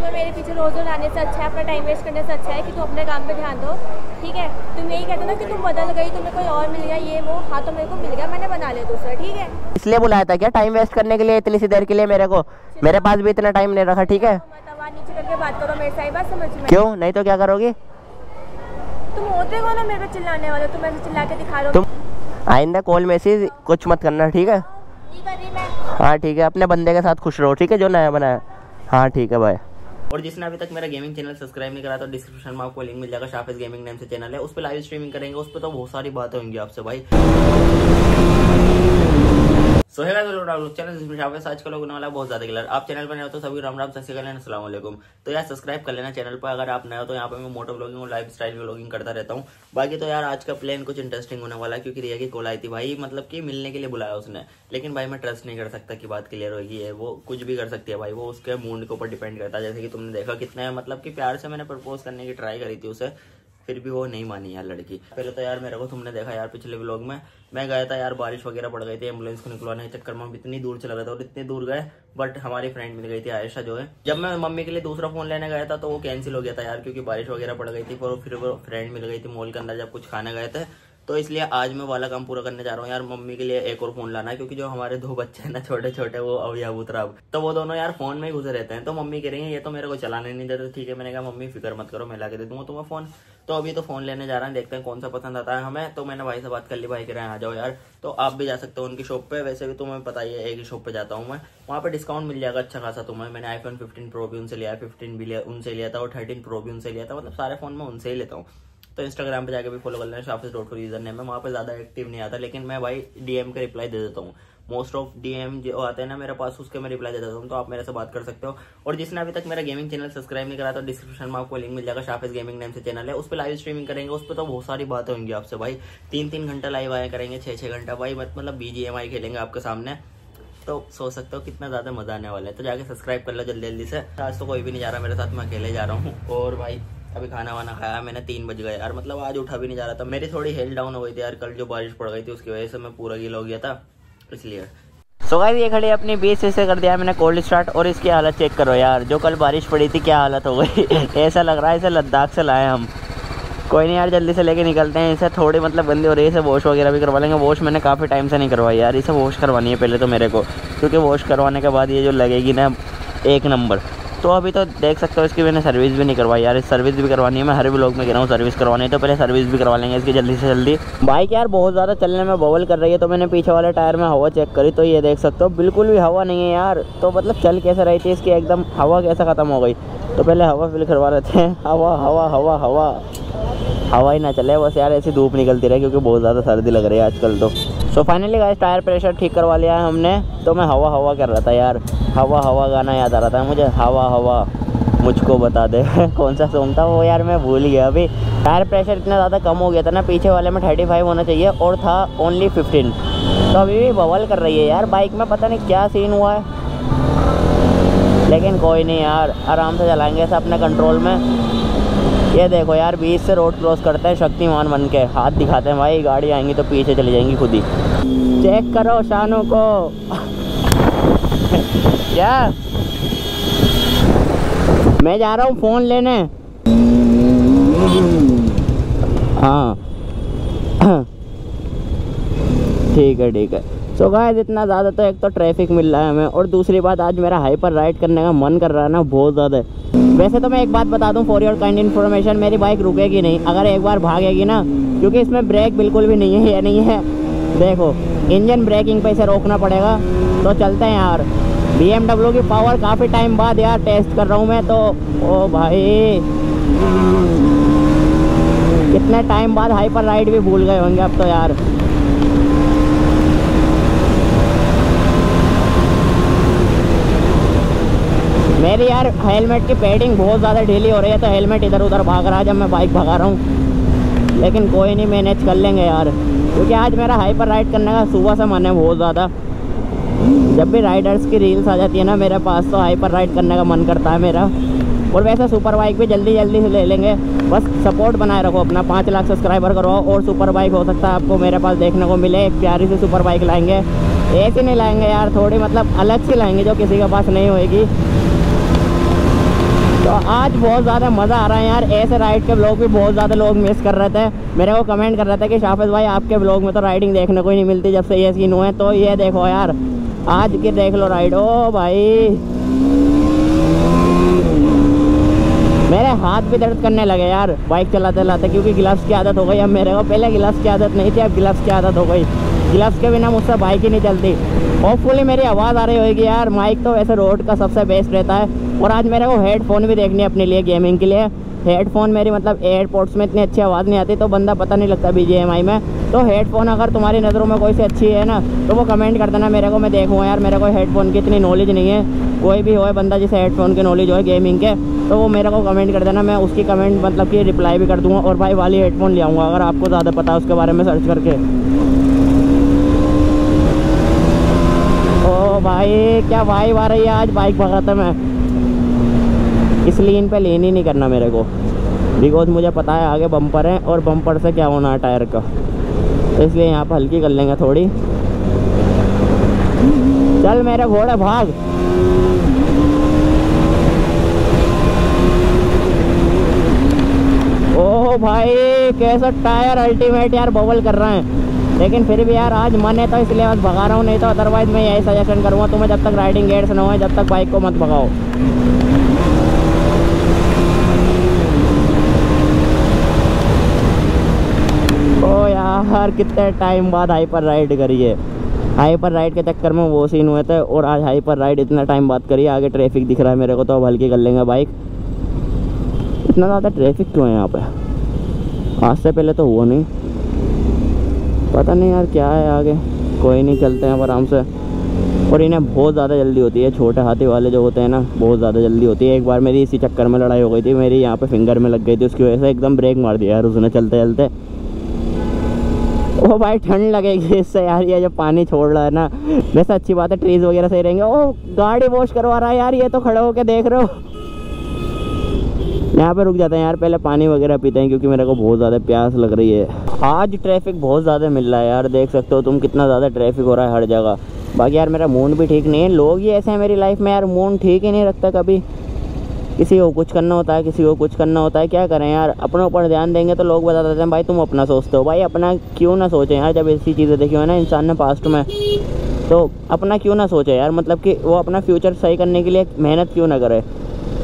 तुम्हें मेरे पीछे रोज रोज आने से अच्छा है, अपना टाइम वेस्ट करने से अच्छा है कि तुम अपने काम पे ध्यान दो, ठीक है। तुम यही कहते ना कि तुम बदल गई, तुम्हें कोई और मिल गया, ये वो। हाँ तो मेरे को मिल गया, मैंने बना लिया दूसरा, ठीक है। इसलिए बुलाया था क्या टाइम वेस्ट करने के लिए इतनी सी देर के लिए मेरे को? मेरे पास भी इतना टाइम नहीं रखा, ठीक है। आवाज नीचे करके बात करो मेरे साथ, बात समझ में? क्यों नहीं तो क्या करोगी? तुम होते हो ना मेरे को चिल्लाने वाले, तुम ऐसे चिल्ला के दिखा रहे हो। तुम आइंदा कॉल मैसेज कुछ मत करना, ठीक है। नहीं कर रही मैं। हाँ ठीक है, अपने बंदे के साथ खुश रहो, ठीक है, जो नया बनाया। हाँ ठीक है भाई। और जिसने अभी तक मेरा गेमिंग चैनल सब्सक्राइब नहीं करा तो डिस्क्रिप्शन में आपको लिंक मिल जाएगा, शाफिज गेमिंग नेम से चैनल है, उस पर लाइव स्ट्रीमिंग करेंगे, उस पर तो बहुत सारी बातें होंगी आपसे भाई। सो है चैनल जिसमें शाफिज आज का लोग होने वाला बहुत ज्यादा क्लियर। आप चैनल पर नए हो तो सभी राम राम, सत श्री अकाल, अस्सलाम वालेकुम। तो यार सब्सक्राइब कर लेना चैनल पर, अगर आप नए हो तो यहाँ पे मैं मोटो ब्लॉगिंग और लाइफ स्टाइल ब्लॉगिंग करता रहता हूँ। बाकी तो यार आज का प्लान कुछ इंटरेस्टिंग होने वाला है, क्योंकि रिया की कॉल आई थी भाई, मतलब कि मिलने के लिए बुलाया उसने, लेकिन भाई मैं ट्रस्ट नहीं कर सकता कि बात क्लियर होगी, है वो कुछ भी कर सकती है भाई, वो उसके मूड के ऊपर डिपेंड करता है। जैसे कि तुमने देखा कितना मतलब कि प्यार से मैंने प्रपोज करने की ट्राई करी थी उसे, फिर भी वो नहीं मानी यार लड़की। पहले तो यार मेरे को तुमने देखा यार पिछले व्लॉग में मैं गया था यार, बारिश वगैरह पड़ गई थी, एम्बुलेंस को निकलवाने के चक्कर में हम इतनी दूर चला गया था, और इतनी दूर गए बट हमारी फ्रेंड मिल गई थी आयशा जो है। जब मैं मम्मी के लिए दूसरा फोन लेने गया था तो वो कैंसिल हो गया था यार, क्योंकि बारिश वगैरह पड़ गई थी। फिर वो फ्रेंड मिल गई थी मॉल के अंदर जब कुछ खाने गए थे, तो इसलिए आज मैं वाला काम पूरा करने जा रहा हूँ यार। मम्मी के लिए एक और फोन लाना है, क्योंकि जो हमारे दो बच्चे हैं ना छोटे छोटे, वो अभी अबूतराब, तो वो दोनों यार फोन में ही घुसे रहते हैं। तो मम्मी कह रही है ये तो मेरे को चलाने नहीं देते, ठीक है। मैंने कहा मम्मी फिक्र मत करो, मैं ला के दे दूंगा तुम्हें फोन। तो अभी तो फोन लेने जा रहे हैं, देखते हैं कौन सा पसंद आता है हमें। तो मैंने भाई से बात कर ली, भाई कह रहे हैं आ जाओ यार, तो आप भी जा सकते हो उनकी शॉप पे। वैसे भी तुम्हें पता ही है एक ही शॉप पे जाता हूँ मैं, वहाँ पे डिस्काउंट मिल जाएगा अच्छा खासा तुम्हें। मैंने आईफोन 15 प्रो भी उनसे लिया, 15 भी लिया उनसे लिया था, और 13 प्रो भी उनसे लिया था, मतलब सारे फोन में उनसे ही लेता हूँ। तो इंस्टाग्राम पे जाके भी फॉलो कर लेना, शाफिज.4 यूजर नेम है। वहाँ पे ज्यादा एक्टिव नहीं आता, लेकिन मैं भाई डीएम के रिप्लाई दे देता हूँ। मोस्ट ऑफ डीएम जो आते हैं ना मेरे पास, उसके मैं रिप्लाई दे देता हूँ, तो आप मेरे से बात कर सकते हो। और जिसने अभी तक मेरा गेमिंग चैनल सब्सक्राइब नहीं करा तो डिस्क्रिप्शन में आपको लिंक मिल जाएगा, शाफिज गेमिंग नेम से चैनल है, उस पर लाइव स्ट्रीमिंग करेंगे, उस पर तो बहुत सारी बातें होंगी आपसे भाई। 3-3 घंटा लाइव आया करेंगे, 6-6 घंटा भाई, मतलब BGMI खेलेंगे आपके सामने। तो सोच सकते हो कितना ज्यादा मजा आने वाला है। तो जाके सब्सक्राइब कर लो जल्दी जल्दी से। आज तो कोई भी नहीं जा रहा मेरे साथ, मैं अकेले जा रहा हूँ। और भाई अभी खाना वाना खाया मैंने, 3 बज गए यार, मतलब आज उठा भी नहीं जा रहा था। मेरी थोड़ी हेल्थ डाउन हो गई थी यार, कल जो बारिश पड़ गई थी उसकी वजह से मैं पूरा गीला हो गया था, इसलिए। सो गाइस ये खड़ी अपनी 20 से कर दिया मैंने कोल्ड स्टार्ट, और इसकी हालत चेक करो यार, जो कल बारिश पड़ी थी क्या हालत हो गई। ऐसा लग रहा है इसे लद्दाख से लाए हम। कोई नहीं यार, जल्दी से लेके निकलते हैं। इसे थोड़ी मतलब गंदी हो रही है, इसे वॉश वगैरह भी करवा लेंगे। वॉश मैंने काफ़ी टाइम से नहीं करवाई यार, इसे वॉश करवानी है पहले तो मेरे को, क्योंकि वॉश करवाने के बाद ये जो लगेगी ना एक नंबर। तो अभी तो देख सकते हो इसकी मैंने सर्विस भी नहीं करवाई यार, इस सर्विस भी करवानी है। मैं हर व्लॉग में कह रहा हूँ सर्विस करवानी है, तो पहले सर्विस भी करवा लेंगे इसकी जल्दी से जल्दी। बाइक यार बहुत ज़्यादा चलने में बबल कर रही है, तो मैंने पीछे वाले टायर में हवा चेक करी, तो ये देख सकते हो बिल्कुल भी हवा नहीं है यार। तो मतलब चल कैसे रही थी इसकी, एकदम हवा कैसे ख़त्म हो गई। तो पहले हवा फिल करवा लेते हैं। हवा हवा हवा हवा हवा ही ना चले बस यार, ऐसी धूप निकलती रहे, क्योंकि बहुत ज़्यादा सर्दी लग रही है आजकल तो। So finally guys tyre pressure ठीक करवा लिया है हमने। तो मैं हवा हवा कर रहा था यार, हवा हवा गाना याद आ रहा था मुझे, हवा हवा मुझको बता दे। कौन सा सॉन्ग था वो यार, मैं भूल गया अभी। टायर प्रेशर इतना ज़्यादा कम हो गया था ना, पीछे वाले में 35 होना चाहिए और था ओनली 15। तो अभी भी बवाल कर रही है यार बाइक में, पता नहीं क्या सीन हुआ है, लेकिन कोई नहीं यार, आराम से चलाएंगे ऐसा अपने कंट्रोल में। ये देखो यार 20 से रोड क्रॉस करते हैं शक्तिमान बन के, हाथ दिखाते हैं भाई, गाड़ी आएंगी तो पीछे चली जाएंगी खुद ही। चेक करो शानों को। क्या मैं जा रहा हूँ फ़ोन लेने। हाँ ठीक है ठीक है। सो गाइस इतना ज़्यादा तो एक तो ट्रैफिक मिल रहा है हमें, और दूसरी बात आज मेरा हाइपर राइड करने का मन कर रहा है ना बहुत ज़्यादा। वैसे तो मैं एक बात बता दूं फॉर योर काइंड इन्फॉर्मेशन, मेरी बाइक रुकेगी नहीं अगर एक बार भागेगी ना, क्योंकि इसमें ब्रेक बिल्कुल भी नहीं है। ये नहीं है, देखो इंजन ब्रेकिंग पे इसे रोकना पड़ेगा। तो चलते हैं यार, BMW की पावर काफ़ी टाइम बाद यार टेस्ट कर रहा हूँ मैं तो। ओ भाई कितने टाइम बाद हाइपर राइड भी भूल गए होंगे अब तो यार। मेरी यार हेलमेट की पैडिंग बहुत ज़्यादा ढीली हो रही है, तो हेलमेट इधर उधर भाग रहा है जब मैं बाइक भगा रहा हूँ, लेकिन कोई नहीं मैनेज कर लेंगे यार, क्योंकि आज मेरा हाइपर राइड करने का सुबह से मन है बहुत ज़्यादा। जब भी राइडर्स की रील्स आ जाती है ना मेरे पास, तो हाइपर राइड करने का मन करता है मेरा। और वैसे सुपर बाइक भी जल्दी जल्दी से ले लेंगे, बस सपोर्ट बनाए रखो अपना। 5 लाख सब्सक्राइबर करवाओ और सुपर बाइक हो सकता है आपको मेरे पास देखने को मिले। एक प्यारी सी सुपर बाइक लाएंगे, ऐसी नहीं लाएंगे यार, थोड़ी मतलब अलग सी लाएंगे जो किसी के पास नहीं होएगी। आज बहुत ज़्यादा मज़ा आ रहा है यार। ऐसे राइड के ब्लॉग भी बहुत ज़्यादा लोग मिस कर रहे थे, मेरे को कमेंट कर रहे थे कि शाफिज़ भाई आपके ब्लॉग में तो राइडिंग देखने को ही नहीं मिलती जब से ये सीन हुए। तो ये देखो यार, आज की देख लो राइड। ओ भाई मेरे हाथ भी दर्द करने लगे यार बाइक चलाते चलाते, क्योंकि ग्लव्स की आदत हो गई अब मेरे को। पहले ग्लव्स की आदत नहीं थी, अब ग्लव्स की आदत हो गई। ग्लव्स के बिना मुझसे बाइक ही नहीं चलती। होपफुली मेरी आवाज़ आ रही होगी यार। माइक तो वैसे रोड का सबसे बेस्ट रहता है। और आज मेरे को हेडफोन भी देखनी है अपने लिए गेमिंग के लिए। हेडफोन मेरी मतलब एयरपोर्ट्स में इतनी अच्छी आवाज़ नहीं आती, तो बंदा पता नहीं लगता BGMI में। तो हेडफोन अगर तुम्हारी नज़रों में कोई सी अच्छी है ना, तो वो कमेंट कर देना मेरे को, मैं देखूँगा यार। मेरे को हेडफोन की इतनी नॉलेज नहीं है। कोई भी हो बंदा जिसे हेडफोन की नॉलेज हो गेमिंग के, तो वो मेरे को कमेंट कर देना। मैं उसकी कमेंट मतलब कि रिप्लाई भी कर दूँगा। और भाई वाली हेडफोन ले आऊँगा अगर आपको ज़्यादा पता है उसके बारे में सर्च करके। ओ भाई क्या वाइब आ रही है आज बाइक भगाते में। इस लेन पे लेन ही नहीं करना मेरे को, बिकॉज मुझे पता है आगे बम्पर है और बम्पर से क्या होना है टायर का, तो इसलिए यहाँ पर हल्की कर लेंगे थोड़ी। चल मेरे घोड़े भाग। ओह भाई कैसा टायर अल्टीमेट यार, बबल कर रहे हैं। लेकिन फिर भी यार आज मन है तो इसलिए बस भगा रहा हूँ, नहीं तो अदरवाइज मैं यही सजेशन करूँगा तुम्हें, जब तक राइडिंग गेयर्स ना हो जब तक बाइक को मत भगाओ। ओ यार कितने टाइम बाद हाइपर राइड करी है। हाइपर राइड के चक्कर में वो सीन हुए थे, और आज हाइपर राइड इतना टाइम बाद करी है। आगे ट्रैफिक दिख रहा है मेरे को, तो अब हल्की कर लेंगे बाइक। इतना ज़्यादा ट्रैफिक क्यों है यहाँ पे? आज से पहले तो हुआ नहीं, पता नहीं यार क्या है आगे। कोई नहीं, चलते हैं आराम से। और इन्हें बहुत ज़्यादा जल्दी होती है, छोटे हाथी वाले जो होते हैं ना, बहुत ज़्यादा जल्दी होती है। एक बार मेरी इसी चक्कर में लड़ाई हो गई थी, मेरी यहाँ पे फिंगर में लग गई थी, उसकी वजह से एकदम ब्रेक मार दिया यार उसने चलते चलते। ओ भाई ठंड लगेगी इससे यार, ये जो पानी छोड़ रहा है ना। वैसे अच्छी बात है, ट्रीज वगैरह सही रहेंगे। ओ गाड़ी वॉश करवा रहा है यार, ये तो खड़े होके देख रहे हो। यहाँ पे रुक जाते हैं यार, पहले पानी वगैरह पीते हैं, क्योंकि मेरे को बहुत ज़्यादा प्यास लग रही है। आज ट्रैफिक बहुत ज़्यादा मिल रहा है यार, देख सकते हो तुम कितना ज़्यादा ट्रैफिक हो रहा है हर जगह। बाकी यार मेरा मूड भी ठीक नहीं है। लोग ही ऐसे हैं मेरी लाइफ में यार, मूड ठीक ही नहीं रखता कभी। किसी को कुछ करना होता है, किसी को कुछ करना होता है। क्या करें यार, अपने ऊपर ध्यान देंगे तो लोग बता देते हैं भाई तुम अपना सोचते हो। भाई अपना क्यों ना सोचें यार, जब ऐसी चीज़ें देखी हो ना इंसान ने पास्ट में, तो अपना क्यों ना सोचे यार। मतलब कि वो अपना फ्यूचर सही करने के लिए मेहनत क्यों ना करे।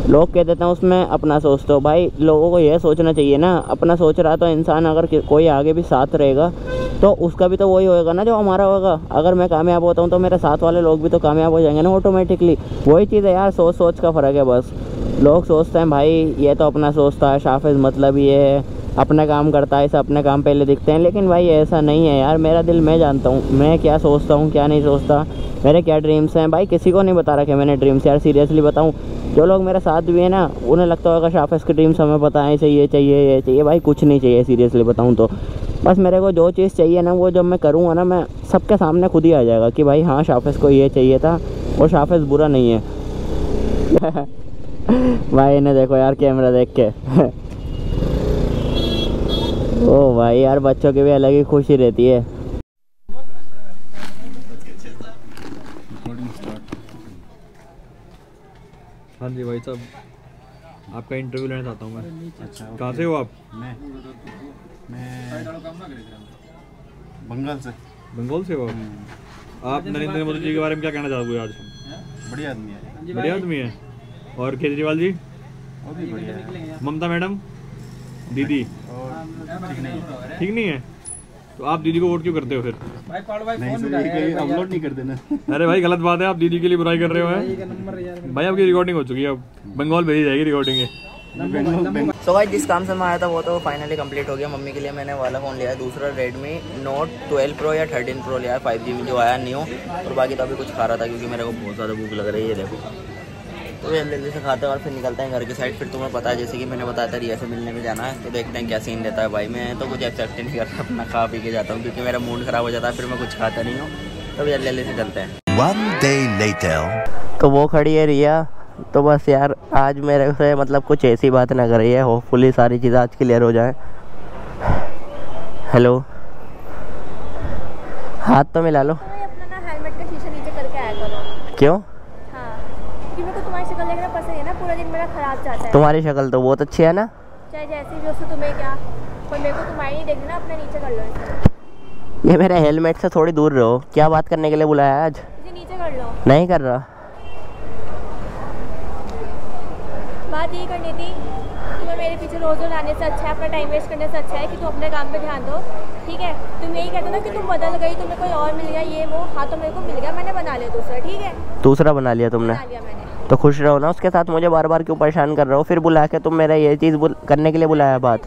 लोग कह देते हैं उसमें अपना सोचते हो, भाई लोगों को यह सोचना चाहिए ना, अपना सोच रहा तो इंसान अगर कोई आगे भी साथ रहेगा तो उसका भी तो वही होएगा ना जो हमारा होगा। अगर मैं कामयाब होता हूँ तो मेरे साथ वाले लोग भी तो कामयाब हो जाएंगे ना ऑटोमेटिकली। वही चीज़ है यार, सोच सोच का फ़र्क है बस। लोग सोचते हैं भाई ये तो अपना सोचता है शाफिज़, मतलब ये है अपना काम करता है, इसे अपने काम पहले दिखते हैं। लेकिन भाई ऐसा नहीं है यार, मेरा दिल मैं जानता हूँ, मैं क्या सोचता हूँ क्या नहीं सोचता, मेरे क्या ड्रीम्स हैं। भाई किसी को नहीं बता रखे मैंने ड्रीम्स यार, सीरियसली बताऊँ। जो लोग मेरे साथ भी हैं ना, उन्हें लगता होगा शाफिज़ के ड्रीम्स हमें पता है, इसे ये चाहिए ये चाहिए। भाई कुछ नहीं चाहिए सीरियसली बताऊँ तो। बस मेरे को जो चीज़ चाहिए ना, वो जब मैं करूँगा ना, मैं सबके सामने खुद ही आ जाएगा कि भाई हाँ शाफिज़ को ये चाहिए था, और शाफिज़ बुरा नहीं है। भाई इन्हें देखो यार कैमरा देख के। ओ भाई यार बच्चों की भी अलग ही खुशी रहती है। हाँ जी भाई साहब, आपका इंटरव्यू लेना चाहता हूँ मैं। अच्छा कहाँ से हो आप? मैं बंगाल से। बंगाल से हो आप? नरेंद्र मोदी जी के बारे में क्या कहना चाहोगे आज? बढ़िया आदमी है। बढ़िया आदमी है। और केजरीवाल जी? वो भी बढ़िया है। ममता मैडम दीदी और ठीक नहीं है? तो आप दीदी को वोट क्यों करते हो फिर? नहीं सर, अपलोड नहीं कर देना। अरे भाई गलत बात है, आप दीदी के लिए बुराई कर रहे हो हैं। भाई आपकी रिकॉर्डिंग हो चुकी है, अब बंगाल भेजी जाएगी रिकॉर्डिंग है। सो भाई जिस काम से मैं आया था वो तो फाइनली कंप्लीट हो गया। मम्मी के लिए मैंने वाला फ़ोन लिया है दूसरा, Redmi Note 12 Pro या 13 Pro लिया है 5G में जो आया न्यू। और बाकी तो अभी कुछ खा रहा था क्योंकि मेरे को बहुत ज़्यादा भूख लग रही है। देखो तो जल्दी जल्दी से खाते हैं और फिर निकलते हैं घर की साइड। फिर तुम्हें पता है जैसे कि मैंने बताया था रिया से मिलने में जाना है, तो देखते हैं क्या सीन रहता है। भाई मैं तो कुछ एक्सेप्ट नहीं करता, अपना खा पी के जाता हूँ क्योंकि मेरा मूड ख़राब हो जाता है, फिर मैं कुछ खाता नहीं हूँ। तो जल्दी जल्दी से चलते हैं। 1 day later. तो वो खड़ी है रिया, तो बस यार आज मेरे से मतलब कुछ ऐसी बात ना कर रही है। होपफुली सारी चीज़ें आज क्लियर हो जाएं। हेलो, हाथ तो मिला लो। अपना ना हेलमेट का शीशा नीचे करके आया करो। क्यों? हाँ, कि मेरे को तुम्हारी शक्ल देखना पसंद है ना, पूरा दिन मेरा खराब जाता है। तुम्हारी शक्ल तो बहुत अच्छी है ना। चाहे जैसी भी हो, उससे तुम्हें क्या, पर मेरे को तुम्हारी नहीं देखना ना, अपना नीचे कर लो इसे। ये मेरे हेलमेट से थोड़ी दूर रहो। क्या बात करने के लिए बुलाया है आज? इसे नीचे कर लो। नहीं कर रहा। बात ये करनी थी, तुम्हें मेरे पीछे रोज रोज आने से अच्छा है, अपना टाइम वेस्ट करने से अच्छा है कि तुम अपने काम पे ध्यान दो, ठीक है। तुम यही कहते हो ना कि तुम बदल गई, तुम्हें कोई और मिल गया, ये वो। हाँ तो मेरे को मिल गया, मैंने बना लिया दूसरा, ठीक है। दूसरा बना लिया तुमने? बना लिया मैंने। तो खुश रहो ना उसके साथ। मुझे बार बार क्यों परेशान कर रहे हो? फिर बुला के तुम मेरा ये चीज़ करने के लिए बुलाया बात।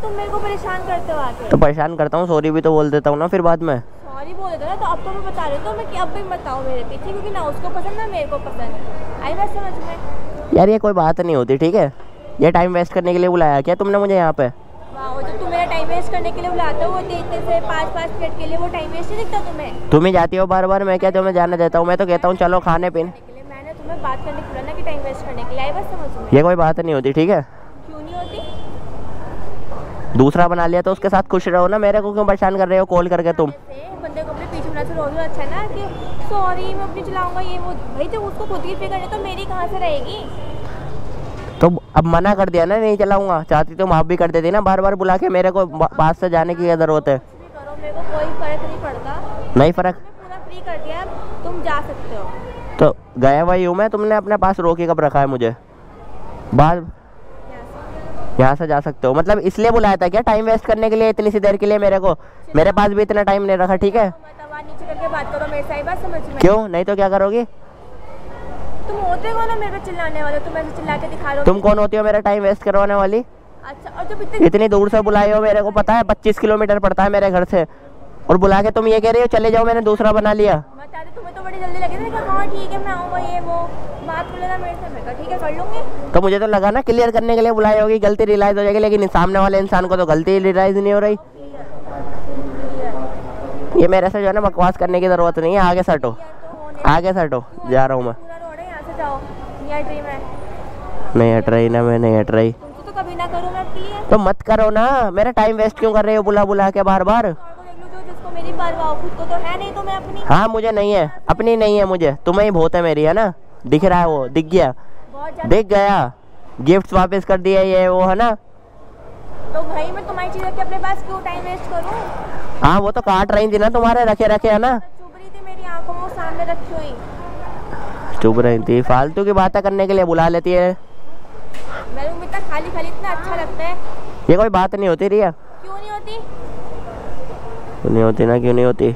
तुम मेरे को परेशान करते हो आके। तो परेशान करता हूँ, सॉरी भी तो बोल देता हूँ ना फिर बाद में। सॉरी बोल देता ना, तो अब तो मैं बता रही हूँ, तो मैं अब भी बताऊँ मेरे पीछे, क्योंकि ना उसको पसंद ना मेरे को पसंद। आई बात समझ में? यार ये कोई बात नहीं होती, ठीक है। ये टाइम वेस्ट करने के लिए बुलाया क्या तुमने मुझे यहाँ पे? वाह, जो तुम मेरा टाइम वेस्ट करने के लिए बुलाते हो, वो देखते से 5-5 मिनट के लिए, वो टाइम वेस्ट नहीं दिखता तुम्हें? तुम ही जाती हो बार बार, मैं क्या तुम्हें जाने देता हूँ? मैं तो कहता हूँ चलो खाने पीने। मैंने तुम्हें बात करने के लिए ना कि टाइम वेस्ट करने के लिए। आई बात समझ में? ये कोई बात नहीं होती, ठीक है। क्यों नहीं होती? दूसरा बना लिया तो उसके साथ खुश रहो ना। मेरे को क्यों परेशान कर रहे हो कॉल करके तुम? बंदे को अपने पीछे होना से रोज अच्छा है ना कि सॉरी मैं अपनी चलाऊंगा ये वो। भाई जब उसको खुद की फिक्र है तो मेरी कहाँ से रहेगी? तो अब मना कर दिया ना, नहीं चलाऊंगा। चाहती तो माफ भी कर देती ना, बार बार बुला के मेरे को पास से जाने की क्या जरूरत है? करो, मेरे को कोई फर्क नहीं पड़ता। नहीं फर्क? पूरा फ्री कर दिया, तुम जा सकते हो। तो गया वही हूँ मैं, तुमने अपने पास रोके कब रखा है मुझे? बाद यहाँ से जा सकते हो मतलब इसलिए बुलाया था क्या? टाइम वेस्ट करने के लिए इतनी सी देर के लिए मेरे को? मेरे पास भी इतना टाइम नहीं रखा, ठीक है। नीचे करके बात करो मेरे से, बात समझ में? क्यों? नहीं तो क्या करोगी? तुम होते कौन हो मेरे पे चिल्लाने वाले? तुम ऐसे चिल्ला के दिखा रहे हो। तुम कौन होती हो मेरा टाइम वेस्ट करवाने वाली? अच्छा, और जब इतनी दूर से बुलाए हो, मेरे को पता है 25 किलोमीटर पड़ता है मेरे घर से, और बुला के तुम ये कह रही हो चले जाओ, मैंने दूसरा बना लिया। तुम्हें तो बड़ी जल्दी लगी थी कि हाँ ठीक है मैं आऊँगा ये वो। बात कर लेना मेरे से, मैं कहा ठीक है कर लूँगी। तो मुझे तो लगा ना क्लियर करने के लिए बुलाई होगी, गलती रियलाइज हो जाएगी, लेकिन सामने वाले इंसान को तो गलती रियलाइज नहीं हो रही। ये मेरे से जो है ना बकवास करने की जरूरत नहीं है। आगे सटो, आगे सटो, जा रहा हूँ मैं। नहीं हट रही ना, मैं नहीं हट रही। तो कभी ना करूँ मैं आपके लिए। तो मत करो ना, मेरा टाइम वेस्ट क्यों कर रहे हो बुला बुला के बार बार? जिसको मेरी परवाह, खुद को तो है नहीं, तो मैं अपनी। हाँ मुझे नहीं है, अपनी नहीं है मुझे, तुम्हें ही बहुत है मेरी, है ना? दिख रहा है वो, दिख गया, दिख गया। गिफ्ट वापस कर दिया ये वो, है ना? तो भाई मैं तुम्हारी चीज रख अपने पास क्यों टाइम वेस्ट करूँ? हाँ वो तो काट रही थी ना तुम्हारे रखे रखे, है ना? चुभ रही थी मेरी आंखों में, वो सामने रखी हुई। चुप रही थी, फालतू की बातें करने के लिए बुला लेती है। मेरे को इतना खाली खाली इतना अच्छा लगता है। ये कोई बात नहीं होती रिया। क्यों नहीं होती? नहीं होती ना, क्यों नहीं होती?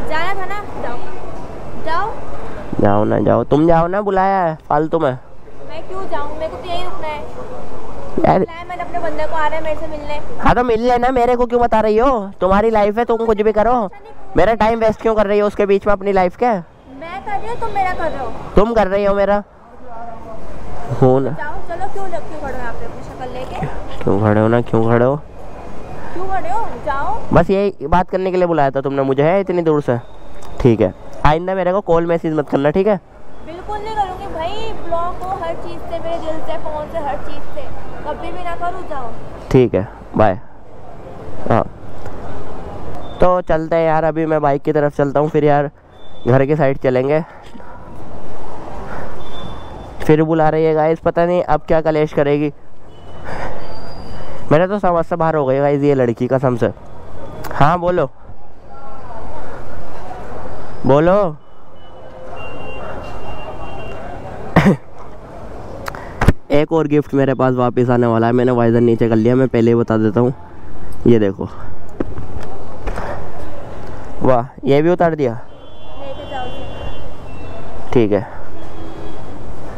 जाना था ना, जाओ जाओ। जाओ ना, जाओ तुम, जाओ ना, बुलाया है फालतू में। मैं क्यों जाऊँ? मेरे को तो यही रुकना है यार। मैंने अपने बंदे को आ रहा है मेरे से मिलने। हाँ तो मिल लेना, मेरे को क्यों बता रही हो? तुम्हारी लाइफ है, तुम कुछ भी करो। मेरा टाइम वेस्ट क्यों कर रही हो उसके बीच में अपनी लाइफ के? मैं कर रही हूँ, तुम मेरा कर रहे हो। तुम कर रही हो मेरा। हो ना? जाओ चलो। क्यों खड़े हो यहाँ पे अपनी शक्ल लेके? क्यों खड़े हो ना, क्यों खड़े हो? क्यों खड़े हो? जाओ। बस यही बात करने के लिए बुलाया था तुमने मुझे, है इतनी दूर से? ठीक है, आइंदा मेरे को कॉल मैसेज मत करना, ठीक है? बिल्कुल नहीं करूँगी भाई। ब्लॉक हो हर चीज़ से, मेरे दिल से, फोन से, हर चीज़ से कभी भी ना करूँ। जाओ। ठीक है, बाय। हाँ तो चलते हैं यार, अभी मैं बाइक की तरफ चलता हूँ, फिर यार घर के साइड चलेंगे। फिर बुला रही है गाइस, पता नहीं अब क्या कलेश करेगी। मेरे तो समझ से बाहर हो गई गाइस ये लड़की, कसम से। हाँ बोलो बोलो। एक और गिफ्ट मेरे पास वापस आने वाला है, मैंने वाइजर नीचे कर लिया, मैं पहले ही बता देता हूँ। ये देखो, वाह, ये भी उतार दिया। लेके जाओ। ठीक है,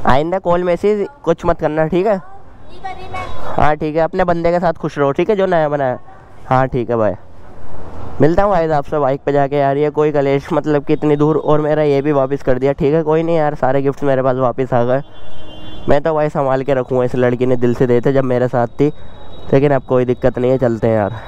आइंदा कॉल मैसेज कुछ मत करना, ठीक है? नहीं कर रही मैं। हाँ ठीक है, अपने बंदे के साथ खुश रहो, ठीक है, जो नया बनाया। हाँ ठीक है, बाय। मिलता हूँ गाइस आपसे बाइक पे जाके। यार ये कोई कलेश मतलब कि इतनी दूर, और मेरा ये भी वापस कर दिया। ठीक है, कोई नहीं यार, सारे गिफ्ट मेरे पास वापस आ गए। मैं तो भाई संभाल के रखूँगा, इस लड़की ने दिल से दिए थे जब मेरे साथ थी, लेकिन अब कोई दिक्कत नहीं है, चलते हैं यार।